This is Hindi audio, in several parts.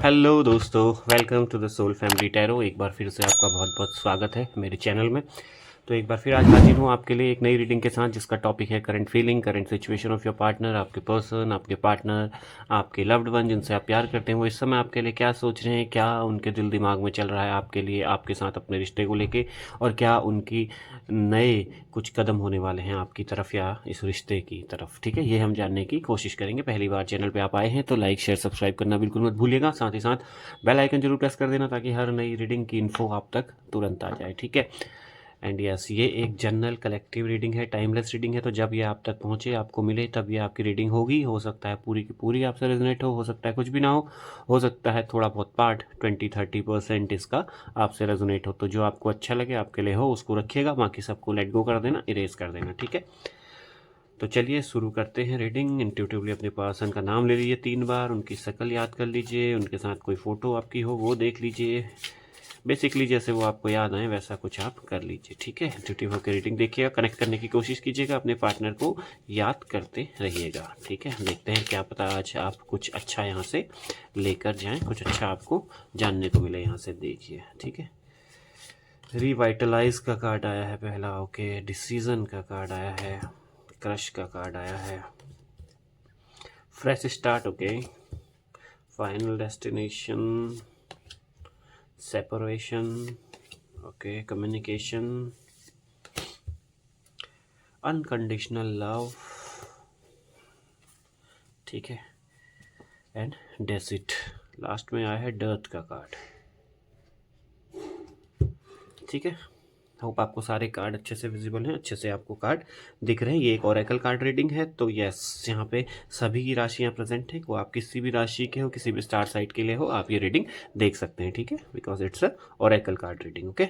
हेलो दोस्तों, welcome to the soul family tarot. एक बार फिर से आपका बहुत बहुत स्वागत है मेरे चैनल में। तो एक बार फिर आज हाजिर हूँ आपके लिए एक नई रीडिंग के साथ, जिसका टॉपिक है current feeling, current situation of your partner. आपके पर्सन, आपके पार्टनर, आपके लव्ड वन जिनसे आप प्यार करते हैं, वो इस समय आपके लिए क्या सोच रहे हैं, क्या उनके दिल दिमाग में चल रहा है आपके लिए, आपके साथ अपने रिश्ते को लेके, और क्या उनकी नए कुछ कदम होने वाले हैं आपकी तरफ या इस रिश्ते की तरफ। ठीक है, ये हम जानने की कोशिश करेंगे। पहली बार चैनल पे आप आए हैं तो लाइक शेयर सब्सक्राइब करना बिल्कुल मत भूलिएगा। साथ ही साथ बेल आइकन जरूर प्रेस कर देना ताकि हर नई रीडिंग की इन्फो आप तक तुरंत आ जाए। ठीक है। एंड यस, ये एक जनरल कलेक्टिव रीडिंग है, टाइमलेस रीडिंग है। तो जब ये आप तक पहुँचे, आपको मिले, तब ये आपकी रीडिंग होगी। हो सकता है पूरी की पूरी आपसे रेजोनेट हो सकता है कुछ भी ना हो सकता है थोड़ा बहुत पार्ट 20-30% इसका आपसे रेजोनेट हो। तो जो आपको अच्छा लगे आपके लिए हो उसको रखिएगा, बाकी सबको लेट गो कर देना, इरेज कर देना। ठीक है, तो चलिए शुरू करते हैं रीडिंग। इंट्यूटिवली अपने पर्सन का नाम ले लीजिए 3 बार, उनकी शक्ल याद कर लीजिए, उनके साथ कोई फ़ोटो आपकी हो वो देख लीजिए। बेसिकली जैसे वो आपको याद आए वैसा कुछ आप कर लीजिए। ठीक है, इंट्यूटिव होकर रीडिंग देखिएगा, कनेक्ट करने की कोशिश कीजिएगा, अपने पार्टनर को याद करते रहिएगा। ठीक है, देखते हैं क्या पता आज आप कुछ अच्छा यहाँ से लेकर जाएं, कुछ अच्छा आपको जानने को मिले यहाँ से। देखिए, ठीक है, रिवाइटलाइज का कार्ड आया है पहला। ओके, डिसीजन का कार्ड आया है, क्रश का कार्ड आया है, fresh start, okay, final destination, separation, okay, communication, unconditional love, ठीक है, एंड डेसिट। लास्ट में आया है डर्थ का कार्ड। ठीक है, होप आपको सारे कार्ड अच्छे से विजिबल हैं, अच्छे से आपको कार्ड दिख रहे हैं। ये एक ओरेकल कार्ड रीडिंग है, तो यस, यहाँ पे सभी की राशियाँ प्रेजेंट है। वो आप किसी भी राशि के हो, किसी भी स्टार साइट के लिए हो, आप ये रीडिंग देख सकते हैं। ठीक है, because it's a Oracle card reading. Okay,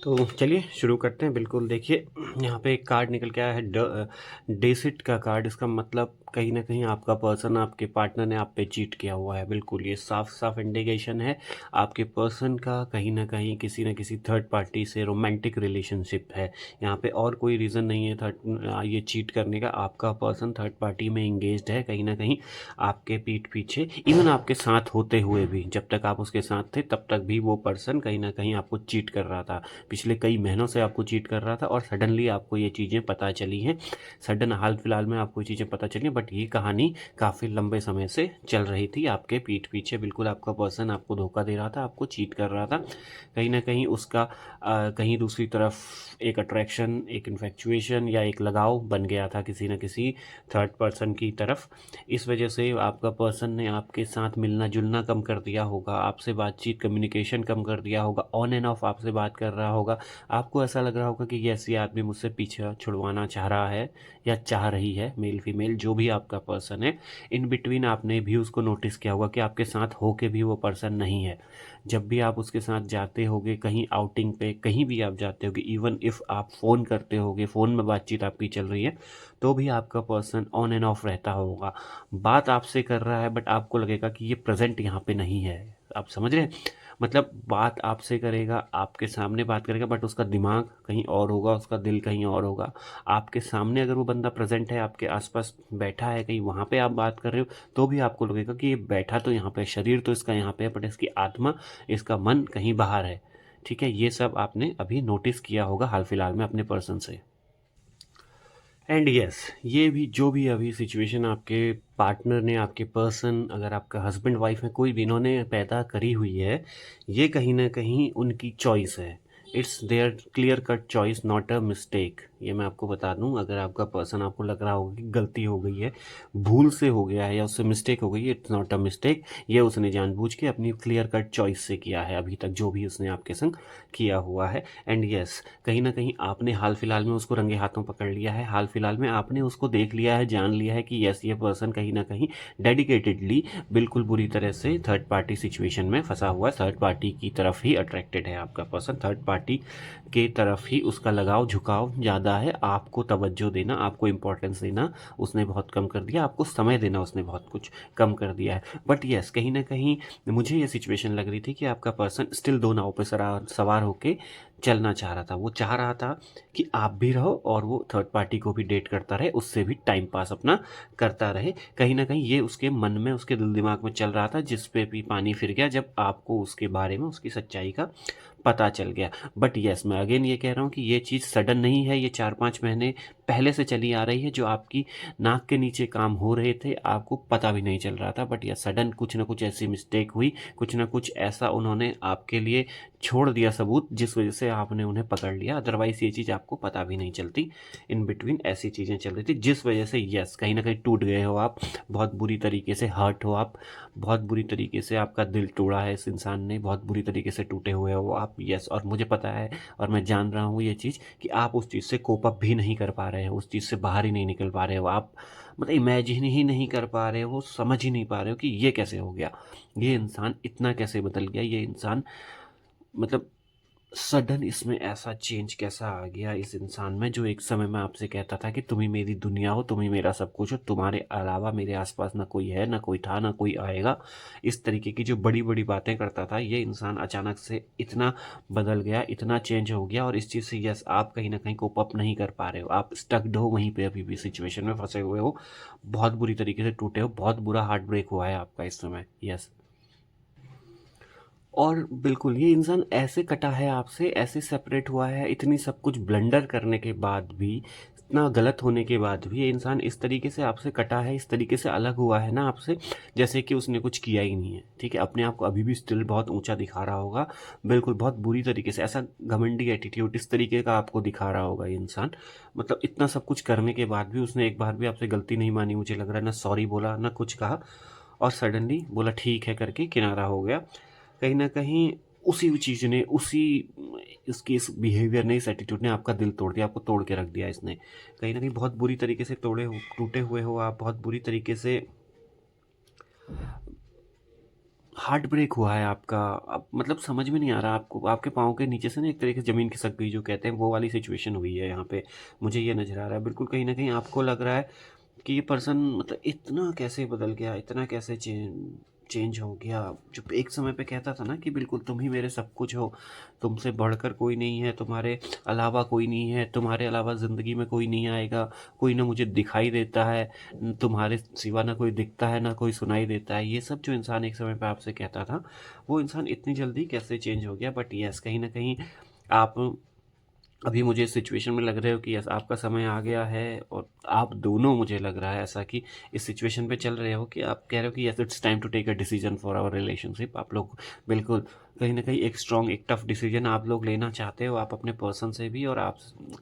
तो चलिए शुरू करते हैं। बिल्कुल देखिए, यहाँ पे एक कार्ड निकल के आया है, डेसिट का कार्ड। इसका मतलब कहीं ना कहीं आपका पर्सन, आपके पार्टनर ने आप पे चीट किया हुआ है। बिल्कुल ये साफ साफ इंडिकेशन है आपके पर्सन का कहीं ना कहीं किसी न किसी थर्ड पार्टी से रोमांटिक रिलेशनशिप है। यहाँ पे और कोई रीज़न नहीं है ये चीट करने का। आपका पर्सन थर्ड पार्टी में इंगेज्ड है कहीं ना कहीं आपके पीठ पीछे। इवन आपके साथ होते हुए भी, जब तक आप उसके साथ थे तब तक भी वो पर्सन कहीं ना कहीं आपको चीट कर रहा था। पिछले कई महीनों से आपको चीट कर रहा था और सडनली आपको ये चीज़ें पता चली हैं। सडन हाल फिलहाल में आपको ये चीज़ें पता चली हैं, बट ये कहानी काफ़ी लंबे समय से चल रही थी आपके पीठ पीछे। बिल्कुल आपका पर्सन आपको धोखा दे रहा था, आपको चीट कर रहा था। कहीं ना कहीं उसका कहीं दूसरी तरफ एक अट्रैक्शन, एक इन्फेक्चुएशन या एक लगाव बन गया था किसी न किसी थर्ड पर्सन की तरफ। इस वजह से आपका पर्सन ने आपके साथ मिलना जुलना कम कर दिया होगा, आपसे बातचीत कम्युनिकेशन कम कर दिया होगा, ऑन एंड ऑफ आपसे बात कर रहा होगा। आपको ऐसा लग रहा होगा कि यस, ये आदमी मुझसे पीछे छुड़वाना चाह रहा है या चाह रही है, मेल फीमेल जो भी आपका पर्सन है। इन बिटवीन आपने भी उसको नोटिस किया होगा कि आपके साथ हो के भी वो पर्सन नहीं है। जब भी आप उसके साथ जाते होगे कहीं आउटिंग पे, कहीं भी आप जाते होगे, इवन इफ़ आप फ़ोन करते होगे, फ़ोन में बातचीत आपकी चल रही है, तो भी आपका पर्सन ऑन एंड ऑफ रहता होगा। बात आपसे कर रहा है बट आपको लगेगा कि ये प्रेजेंट यहाँ पे नहीं है। आप समझ रहे हैं? मतलब बात आपसे करेगा, आपके सामने बात करेगा, बट उसका दिमाग कहीं और होगा, उसका दिल कहीं और होगा। आपके सामने अगर वो बंदा प्रेजेंट है, आपके आसपास बैठा है कहीं, वहाँ पे आप बात कर रहे हो, तो भी आपको लगेगा कि ये बैठा तो यहाँ पे, शरीर तो इसका यहाँ पे है, बट इसकी आत्मा, इसका मन कहीं बाहर है। ठीक है, ये सब आपने अभी नोटिस किया होगा हाल फिलहाल में अपने पर्सन से। एंड यस, ये भी जो भी अभी सिचुएशन आपके पार्टनर ने, आपके पर्सन, अगर आपका हस्बैंड वाइफ है, कोई भी इन्होंने पैदा करी हुई है, ये कहीं ना कहीं उनकी चॉइस है। It's their clear cut choice, not a mistake. ये मैं आपको बता दूं, अगर आपका पर्सन, आपको लग रहा होगा कि गलती हो गई है, भूल से हो गया है या उससे मिस्टेक हो गई है, इट्स नॉट अ मिस्टेक। ये उसने जानबूझ के अपनी क्लियर कट चॉइस से किया है अभी तक जो भी उसने आपके संग किया हुआ है। एंड यस, कहीं ना कहीं आपने हाल फिलहाल में उसको रंगे हाथों पकड़ लिया है। हाल फिलहाल में आपने उसको देख लिया है, जान लिया है कि यस, ये पर्सन कहीं ना कहीं डेडिकेटेडली बिल्कुल बुरी तरह से थर्ड पार्टी सिचुएशन में फंसा हुआ है। थर्ड पार्टी की तरफ ही अट्रैक्टेड है आपका पर्सन। थर्ड पार्टी के तरफ ही उसका लगाव झुकाव ज़्यादा है। आपको तवज्जो देना, आपको इम्पोर्टेंस देना उसने बहुत कम कर दिया, आपको समय देना उसने बहुत कुछ कम कर दिया है। बट येस, कहीं न कहीं मुझे ये सिचुएशन लग रही थी कि आपका पर्सन स्टिल 2 नाव पे सवार होके चलना चाह रहा था। वो चाह रहा था कि आप भी रहो और वो थर्ड पार्टी को भी डेट करता रहे, उससे भी टाइम पास अपना करता रहे। कहीं न कहीं ये उसके मन में, उसके दिल-दिमाग में चल रहा था, जिस पे भी पानी फिर गया जब आपको उसके बारे में, उसकी सच्चाई का पता चल गया। बट येस, मैं अगेन ये कह रहा हूँ कि ये चीज़ सडन नहीं है, ये 4-5 महीने पहले से चली आ रही है, जो आपकी नाक के नीचे काम हो रहे थे, आपको पता भी नहीं चल रहा था। बट ये सडन कुछ न कुछ ऐसी मिस्टेक हुई, कुछ न कुछ ऐसा उन्होंने आपके लिए छोड़ दिया सबूत, जिस वजह से आपने उन्हें पकड़ लिया। अदरवाइज़ ये चीज़ आपको पता भी नहीं चलती। इन बिटवीन ऐसी चीज़ें चल रही थी, जिस वजह से येस, कहीं न कहीं टूट गए हो आप, बहुत बुरी तरीके से हर्ट हो आप, बहुत बुरी तरीके से आपका दिल तोड़ा है इस इंसान ने, बहुत बुरी तरीके से टूटे हुए हो आप। येस, और मुझे पता है और मैं जान रहा हूँ ये चीज़ कि आप उस चीज़ से कोप अप भी नहीं कर पा रहे हो, उस चीज़ से बाहर ही नहीं निकल पा रहे हो आप। मतलब इमेजिन ही नहीं कर पा रहे हो, समझ ही नहीं पा रहे हो कि ये कैसे हो गया? ये इंसान इतना कैसे बदल गया? ये इंसान मतलब सडन इसमें ऐसा चेंज कैसा आ गया इस इंसान में, जो एक समय में आपसे कहता था कि तुम ही मेरी दुनिया हो, तुम ही मेरा सब कुछ हो, तुम्हारे अलावा मेरे आसपास ना कोई है, ना कोई था, ना कोई आएगा। इस तरीके की जो बड़ी-बड़ी बातें करता था, ये इंसान अचानक से इतना बदल गया, इतना चेंज हो गया, और इस चीज़ से यस, आप कहीं न कहीं कोप अप नहीं कर पा रहे हो। आप स्टक्ड हो वहीं पे, अभी भी सिचुएशन में फँसे हुए हो, बहुत बुरी तरीके से टूटे हो, बहुत बुरा हार्ट ब्रेक हुआ है आपका इस समय। यस। और बिल्कुल, ये इंसान ऐसे कटा है आपसे, ऐसे सेपरेट हुआ है, इतनी सब कुछ ब्लंडर करने के बाद भी, इतना गलत होने के बाद भी ये इंसान इस तरीके से आपसे कटा है, इस तरीके से अलग हुआ है ना आपसे, जैसे कि उसने कुछ किया ही नहीं है, ठीक है? अपने आप को अभी भी स्टिल बहुत ऊँचा दिखा रहा होगा, बिल्कुल बहुत बुरी तरीके से, ऐसा घमंडी एटीट्यूड इस तरीके का आपको दिखा रहा होगा ये इंसान। मतलब इतना सब कुछ करने के बाद भी उसने एक बार भी आपसे गलती नहीं मानी, मुझे लग रहा है, ना सॉरी बोला, ना कुछ कहा, और सडनली बोला ठीक है करके किनारा हो गया। कहीं न कहीं उसी चीज़ ने, उसी इसकी इस बिहेवियर ने, इस एटीट्यूड ने आपका दिल तोड़ दिया, आपको तोड़ के रख दिया इसने। कहीं न कहीं बहुत बुरी तरीके से टूटे हुए हो आप, बहुत बुरी तरीके से हार्ट ब्रेक हुआ है आपका। अब मतलब समझ में नहीं आ रहा आपको, आपके पाँव के नीचे से ना एक तरीके से ज़मीन खिसक गई जो कहते हैं, वो वाली सिचुएशन हुई है यहाँ पे। मुझे ये नज़र आ रहा है, बिल्कुल कहीं न कहीं आपको लग रहा है कि ये पर्सन मतलब इतना कैसे बदल गया, इतना कैसे चेंज हो गया। जो एक समय पे कहता था ना कि बिल्कुल तुम ही मेरे सब कुछ हो, तुमसे बढ़कर कोई नहीं है, तुम्हारे अलावा कोई नहीं है, तुम्हारे अलावा ज़िंदगी में कोई नहीं आएगा, कोई ना मुझे दिखाई देता है, तुम्हारे सिवा ना कोई दिखता है, ना कोई सुनाई देता है। ये सब जो इंसान एक समय पे आपसे कहता था, वो इंसान इतनी जल्दी कैसे चेंज हो गया? बट येस, कहीं न कहीं आप अभी मुझे इस सिचुएशन में लग रहे हो कि यस, आपका समय आ गया है, और आप दोनों, मुझे लग रहा है ऐसा कि इस सिचुएशन पे चल रहे हो कि आप कह रहे हो कि yes, it's time to take a decision for our relationship. आप लोग बिल्कुल कहीं न कहीं एक स्ट्रॉन्ग, एक टफ डिसीजन आप लोग लेना चाहते हो, आप अपने पर्सन से भी और आप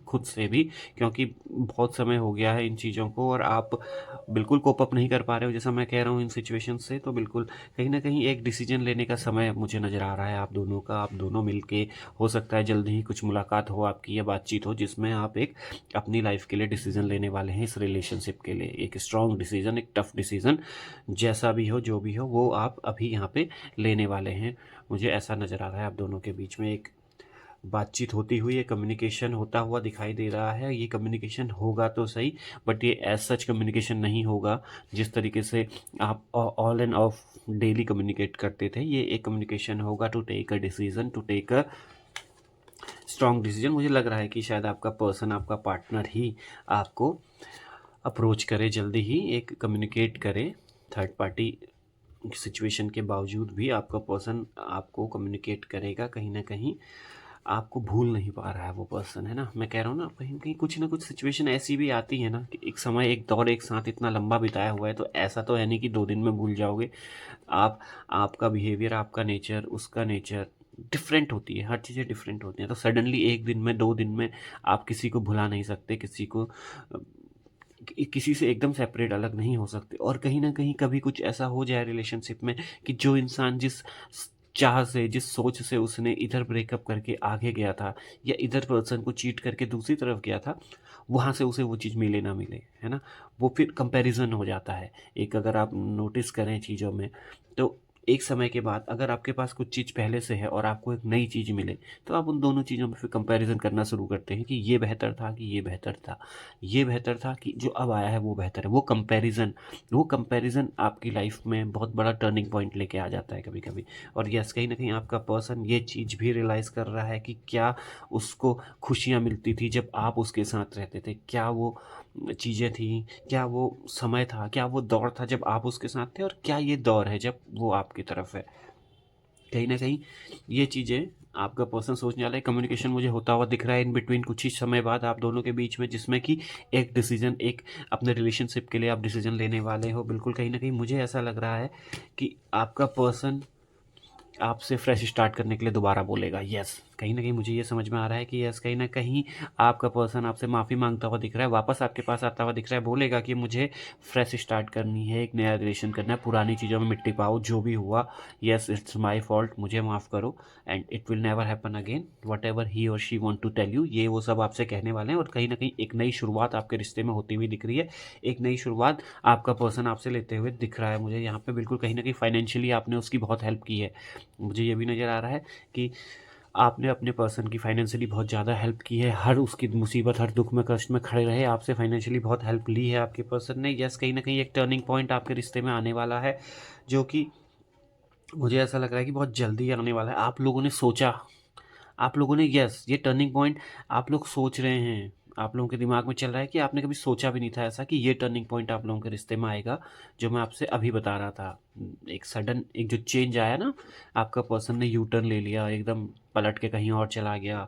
खुद से भी, क्योंकि बहुत समय हो गया है इन चीज़ों को, और आप बिल्कुल कोप अप नहीं कर पा रहे हो, जैसा मैं कह रहा हूँ इन सिचुएशन से। तो बिल्कुल कहीं न कहीं एक डिसीजन लेने का समय मुझे नज़र आ रहा है आप दोनों का। आप दोनों मिलके, हो सकता है जल्द ही कुछ मुलाकात हो आपकी, या बातचीत हो, जिसमें आप एक अपनी लाइफ के लिए डिसीजन लेने वाले हैं, इस रिलेशनशिप के लिए एक स्ट्रॉन्ग डिसीजन, एक टफ डिसीजन, जैसा भी हो, जो भी हो, वो आप अभी यहाँ पे लेने वाले हैं। मुझे ऐसा नज़र आ रहा है आप दोनों के बीच में एक बातचीत होती हुई, ये कम्युनिकेशन होता हुआ दिखाई दे रहा है। ये कम्युनिकेशन होगा तो सही, बट ये एज़ सच कम्युनिकेशन नहीं होगा जिस तरीके से आप on and off daily communicate करते थे। ये एक कम्युनिकेशन होगा to take a decision, to take a strong decision. मुझे लग रहा है कि शायद आपका पर्सन, आपका पार्टनर ही आपको अप्रोच करे जल्दी ही, एक कम्युनिकेट करे। थर्ड पार्टी सिचुएशन के बावजूद भी आपका पर्सन आपको कम्युनिकेट करेगा। कहीं न कहीं आपको भूल नहीं पा रहा है वो पर्सन, है ना? मैं कह रहा हूँ ना, कहीं न कहीं कुछ न कुछ सिचुएशन ऐसी भी आती है ना कि एक समय, एक दौर एक साथ इतना लंबा बिताया हुआ है, तो ऐसा तो है नहीं कि 2 दिन में भूल जाओगे। आप आपका बिहेवियर, आपका नेचर, उसका नेचर डिफरेंट होती है, हर चीज़ें डिफरेंट होती हैं। तो सडनली 1 दिन में, 2 दिन में आप किसी को भुला नहीं सकते, किसी को किसी से एकदम सेपरेट अलग नहीं हो सकते। और कहीं न कहीं कभी कुछ ऐसा हो जाए रिलेशनशिप में कि जो इंसान जिस चाह से, जिस सोच से उसने इधर ब्रेकअप करके आगे गया था, या इधर पर्सन को चीट करके दूसरी तरफ गया था, वहाँ से उसे वो चीज़ मिले ना मिले, है ना? वो फिर कंपैरिज़न हो जाता है। एक अगर आप नोटिस करें चीज़ों में, तो एक समय के बाद अगर आपके पास कुछ चीज़ पहले से है और आपको एक नई चीज़ मिले, तो आप उन दोनों चीज़ों में फिर कंपैरिज़न करना शुरू करते हैं कि ये बेहतर था कि ये बेहतर था। ये बेहतर था कि जो अब आया है वो बेहतर है। वो कंपैरिज़न आपकी लाइफ़ में बहुत बड़ा टर्निंग पॉइंट लेके आ जाता है कभी-कभी। और यस, कहीं न कहीं आपका पर्सन ये चीज़ भी रियलाइज़ कर रहा है कि क्या उसको खुशियाँ मिलती थी जब आप उसके साथ रहते थे। क्या वो चीज़ें थी, क्या वो समय था, क्या वो दौर था जब आप उसके साथ थे और क्या ये दौर है जब वो आपकी तरफ है। कहीं न कहीं ये चीज़ें आपका पर्सन सोचने वाला है। कम्युनिकेशन मुझे होता हुआ दिख रहा है इन बिटवीन कुछ ही समय बाद आप दोनों के बीच में, जिसमें कि एक डिसीज़न, एक अपने रिलेशनशिप के लिए आप डिसीज़न लेने वाले हो। बिल्कुल कहीं न कहीं मुझे ऐसा लग रहा है कि आपका पर्सन आपसे फ्रेश स्टार्ट करने के लिए दोबारा बोलेगा। यस, कहीं न कहीं मुझे ये समझ में आ रहा है कि यस, कहीं न कहीं आपका पर्सन आपसे माफ़ी माँगता हुआ दिख रहा है, वापस आपके पास आता हुआ दिख रहा है, बोलेगा कि मुझे फ्रेश स्टार्ट करनी है, एक नया रिलेशन करना है, पुरानी चीज़ों में मिट्टी पाओ, जो भी हुआ, यस इट्स माय फॉल्ट, मुझे माफ़ करो and it will never happen again, whatever he और she want to tell you, ये वो सब आपसे कहने वाले हैं। और कहीं न कहीं एक नई शुरुआत आपके रिश्ते में होती हुई दिख रही है। एक नई शुरुआत आपका पर्सन आपसे लेते हुए दिख रहा है मुझे यहाँ पे। बिल्कुल कहीं न कहीं फाइनेंशियली आपने उसकी बहुत हेल्प की है। मुझे ये भी नज़र आ रहा है कि आपने अपने पर्सन की फाइनेंशियली बहुत ज़्यादा हेल्प की है। हर उसकी मुसीबत, हर दुःख में, कष्ट में खड़े रहे, आपसे फाइनेंशियली बहुत हेल्प ली है आपके पर्सन ने। यस, कहीं न कहीं एक टर्निंग पॉइंट आपके रिश्ते में आने वाला है, जो कि मुझे ऐसा लग रहा है कि बहुत जल्दी आने वाला है। आप लोगों ने यस, ये टर्निंग पॉइंट आप लोग सोच रहे हैं, आप लोगों के दिमाग में चल रहा है कि आपने कभी सोचा भी नहीं था ऐसा कि ये टर्निंग पॉइंट आप लोगों के रिश्ते में आएगा, जो मैं आपसे अभी बता रहा था। एक सडन एक जो चेंज आया ना, आपका पर्सन ने यू टर्न ले लिया, एकदम पलट के कहीं और चला गया।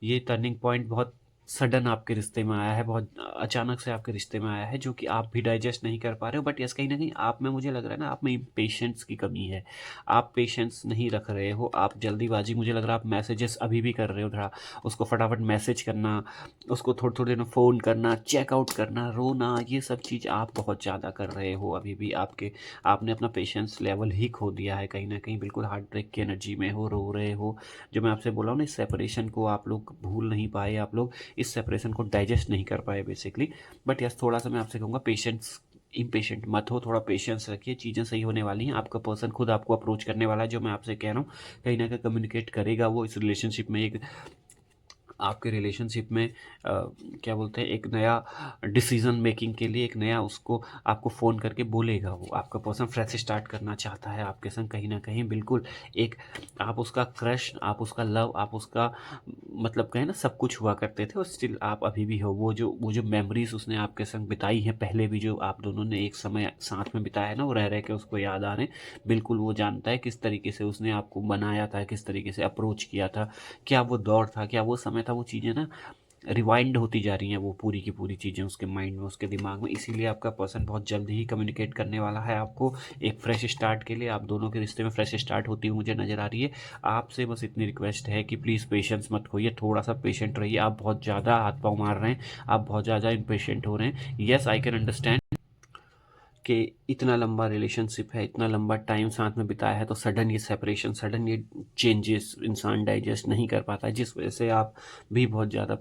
ये टर्निंग पॉइंट बहुत सडन आपके रिश्ते में आया है, बहुत अचानक से आपके रिश्ते में आया है, जो कि आप भी डाइजेस्ट नहीं कर पा रहे हो। बट यस, कहीं न कहीं आप में मुझे लग रहा है ना, आप में पेशेंस की कमी है। आप पेशेंस नहीं रख रहे हो, आप जल्दीबाज़ी, मुझे लग रहा है आप मैसेजेस अभी भी कर रहे हो थोड़ा, उसको फटाफट मैसेज करना, उसको थोड़ी-थोड़ी देर में फ़ोन करना, चेकआउट करना, रोना, ये सब चीज़ आप बहुत ज़्यादा कर रहे हो अभी भी। आपने अपना पेशेंस लेवल ही खो दिया है कहीं न कहीं, बिल्कुल हार्ट ब्रेक की एनर्जी में हो, रो रहे हो। जो मैं आपसे बोल रहा हूँ ना, इस सेपरेशन को आप लोग भूल नहीं पाए, आप लोग इस सेपरेशन को डाइजेस्ट नहीं कर पाए बेसिकली। बट यस, थोड़ा-सा मैं आपसे कहूँगा पेशेंस, इम्पेशेंट मत हो, थोड़ा पेशेंस रखिए, चीज़ें सही होने वाली हैं। आपका पर्सन खुद आपको अप्रोच करने वाला है, जो मैं आपसे कह रहा हूँ। कहीं न कहीं कम्युनिकेट करेगा वो इस रिलेशनशिप में, एक आपके रिलेशनशिप में क्या बोलते हैं, एक नया डिसीज़न मेकिंग के लिए, एक नया उसको आपको फ़ोन करके बोलेगा वो। आपका पर्सन फ्रेश स्टार्ट करना चाहता है आपके संग कहीं न कहीं, बिल्कुल। एक आप उसका क्रश, आप उसका लव, आप उसका मतलब कहें ना, सब कुछ हुआ करते थे और स्टिल आप अभी भी हो। वो जो मेमोरीज़ उसने आपके संग बिताई हैं पहले भी, जो आप दोनों ने एक समय साथ में बिताया है ना, वो रह के उसको याद आ रहे हैं। बिल्कुल वो जानता है किस तरीके से उसने आपको बनाया था, किस तरीके से अप्रोच किया था, क्या वो दौर था, क्या वो समय था। वो चीज़ें ना रिवाइंड होती जा रही हैं, वो पूरी की पूरी चीज़ें उसके माइंड में, उसके दिमाग में। इसीलिए आपका पर्सन बहुत जल्द ही कम्युनिकेट करने वाला है आपको, एक फ्रेश स्टार्ट के लिए। आप दोनों के रिश्ते में फ्रेश स्टार्ट होती हुई मुझे नज़र आ रही है। आपसे बस इतनी रिक्वेस्ट है कि प्लीज़ पेशेंस मत खोइए, थोड़ा सा पेशेंट रहिए। आप बहुत ज़्यादा हाथ पाँव मार रहे हैं, आप बहुत ज़्यादा इम्पेशेंट हो रहे हैं। येस, आई कैन अंडरस्टैंड कि इतना लंबा रिलेशनशिप है, इतना लंबा टाइम साथ में बिताया है, तो सडन ये सेपरेशन, सडन ये चेंजेस इंसान डाइजेस्ट नहीं कर पाता है, जिस वजह से आप भी बहुत ज़्यादा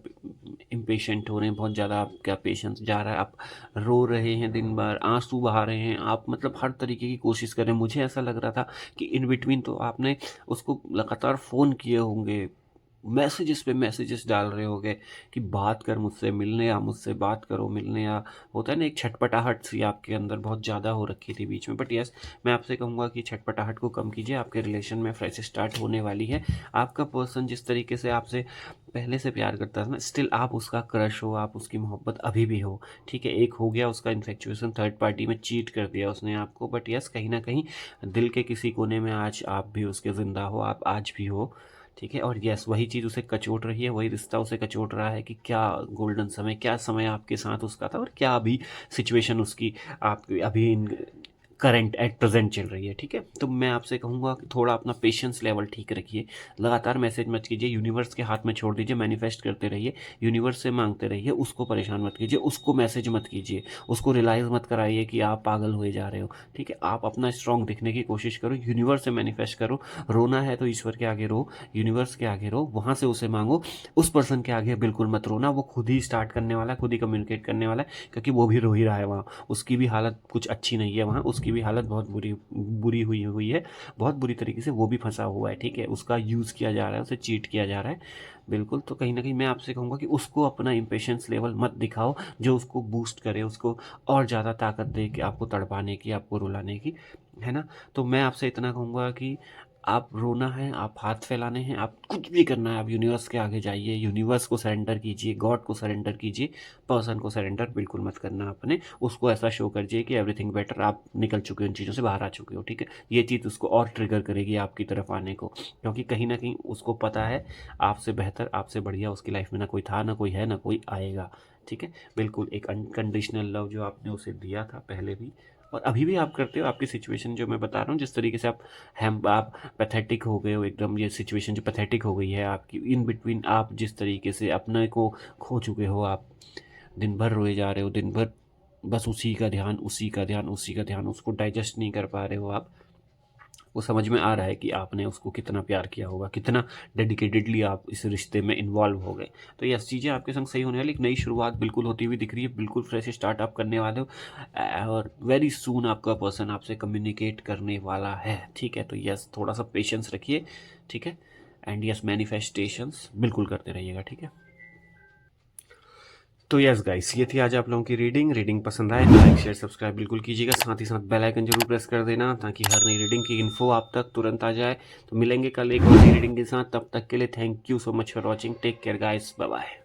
इम्पेशेंट हो रहे हैं, बहुत ज़्यादा आपका पेशेंस जा रहा है, आप रो रहे हैं, दिन भर आंसू बहा रहे हैं, आप मतलब हर तरीके की कोशिश कर रहे हैं। मुझे ऐसा लग रहा था कि इन बिटवीन तो आपने उसको लगातार फ़ोन किए होंगे, मैसेजेस पे मैसेजेस डाल रहे होगे कि बात कर मुझसे, मिलने आ, मुझसे बात करो, मिलने आ। होता है ना, एक छटपटाहट सी आपके अंदर बहुत ज़्यादा हो रखी थी बीच में। बट यस, मैं आपसे कहूँगा कि छटपटाहट को कम कीजिए, आपके रिलेशन में फ्रेश स्टार्ट होने वाली है। आपका पर्सन जिस तरीके से आपसे पहले से प्यार करता था ना, स्टिल आप उसका क्रश हो, आप उसकी मोहब्बत अभी भी हो। ठीक है, एक हो गया उसका इन्फेक्चुएशन, थर्ड पार्टी में चीट कर दिया उसने आपको। बट यस, कहीं ना कहीं दिल के किसी कोने में आज आप भी उसके ज़िंदा हो, आप आज भी हो। ठीक है, और यस, वही चीज़ उसे कचोट रही है, वही रिश्ता उसे कचोट रहा है कि क्या गोल्डन समय, क्या समय आपके साथ उसका था और क्या अभी सिचुएशन उसकी आप अभी इन करंट एट प्रेजेंट चल रही है। ठीक है, तो मैं आपसे कहूँगा कि थोड़ा अपना पेशेंस लेवल ठीक रखिए, लगातार मैसेज मत कीजिए, यूनिवर्स के हाथ में छोड़ दीजिए, मैनिफेस्ट करते रहिए, यूनिवर्स से मांगते रहिए, उसको परेशान मत कीजिए, उसको मैसेज मत कीजिए, उसको रियलाइज़ मत कराइए कि आप पागल हुए जा रहे हो। ठीक है, आप अपना स्ट्रॉन्ग दिखने की कोशिश करो, यूनिवर्स से मैनिफेस्ट करो। रोना है तो ईश्वर के आगे रो, यूनिवर्स के आगे रो, वहाँ से उसे मांगो। उस पर्सन के आगे बिल्कुल मत रोना, वो खुद ही स्टार्ट करने वाला है, खुद ही कम्युनिकेट करने वाला है, क्योंकि वो भी रो ही रहा है वहाँ, उसकी भी हालत कुछ अच्छी नहीं है वहाँ, उसकी उसकी भी हालत बहुत बुरी बुरी हुई हुई है, बहुत बुरी तरीके से वो भी फंसा हुआ है, ठीक है। उसका यूज़ किया जा रहा है, उसे चीट किया जा रहा है, बिल्कुल। तो कहीं ना कहीं मैं आपसे कहूँगा कि उसको अपना इम्पेशेंस लेवल मत दिखाओ जो उसको बूस्ट करे, उसको और ज़्यादा ताकत दे कि आपको तड़पाने की, आपको रुलाने की, है ना। तो मैं आपसे इतना कहूँगा कि आप रोना है, आप हाथ फैलाने हैं, आप कुछ भी करना है, आप यूनिवर्स के आगे जाइए, यूनिवर्स को सरेंडर कीजिए, गॉड को सरेंडर कीजिए, पर्सन को सरेंडर बिल्कुल मत करना अपने। उसको ऐसा शो करिए कि एवरीथिंग बेटर, आप निकल चुके हो, उन चीज़ों से बाहर आ चुके हो, ठीक है। ये चीज़ उसको और ट्रिगर करेगी आपकी तरफ आने को, क्योंकि कहीं ना कहीं उसको पता है आपसे बेहतर, आपसे बढ़िया उसकी लाइफ में ना कोई था, ना कोई है, ना कोई आएगा, ठीक है। बिल्कुल एक अनकंडीशनल लव जो आपने उसे दिया था पहले भी और अभी भी आप करते हो, आपकी सिचुएशन जो मैं बता रहा हूँ, जिस तरीके से आप पैथेटिक हो गए हो एकदम, ये सिचुएशन जो पैथेटिक हो गई है आपकी, इन बिटवीन आप जिस तरीके से अपने को खो चुके हो, आप दिन भर रोए जा रहे हो, दिन भर बस उसी का ध्यान, उसी का ध्यान, उसी का ध्यान, उसको डाइजेस्ट नहीं कर पा रहे हो आप। वो समझ में आ रहा है कि आपने उसको कितना प्यार किया होगा, कितना डेडिकेटेडली आप इस रिश्ते में इन्वॉल्व हो गए। तो ये चीज़ें आपके संग सही होने वाली, एक नई शुरुआत बिल्कुल होती हुई दिख रही है, बिल्कुल फ्रेश स्टार्ट आप करने वाले हो और वेरी सून आपका पर्सन आपसे कम्युनिकेट करने वाला है, ठीक है। तो यस, थोड़ा सा पेशेंस रखिए, ठीक है। एंड यस, मैनिफेस्टेशंस बिल्कुल करते रहिएगा, ठीक है। तो यस गाइस, ये थी आज आप लोगों की रीडिंग पसंद आए तो लाइक शेयर सब्सक्राइब बिल्कुल कीजिएगा, साथ ही साथ बेल आइकन जरूर प्रेस कर देना ताकि हर नई रीडिंग की इन्फो आप तक तुरंत आ जाए। तो मिलेंगे कल एक और नई रीडिंग के साथ, तब तक के लिए thank you so much for watching, take care guys, bye bye.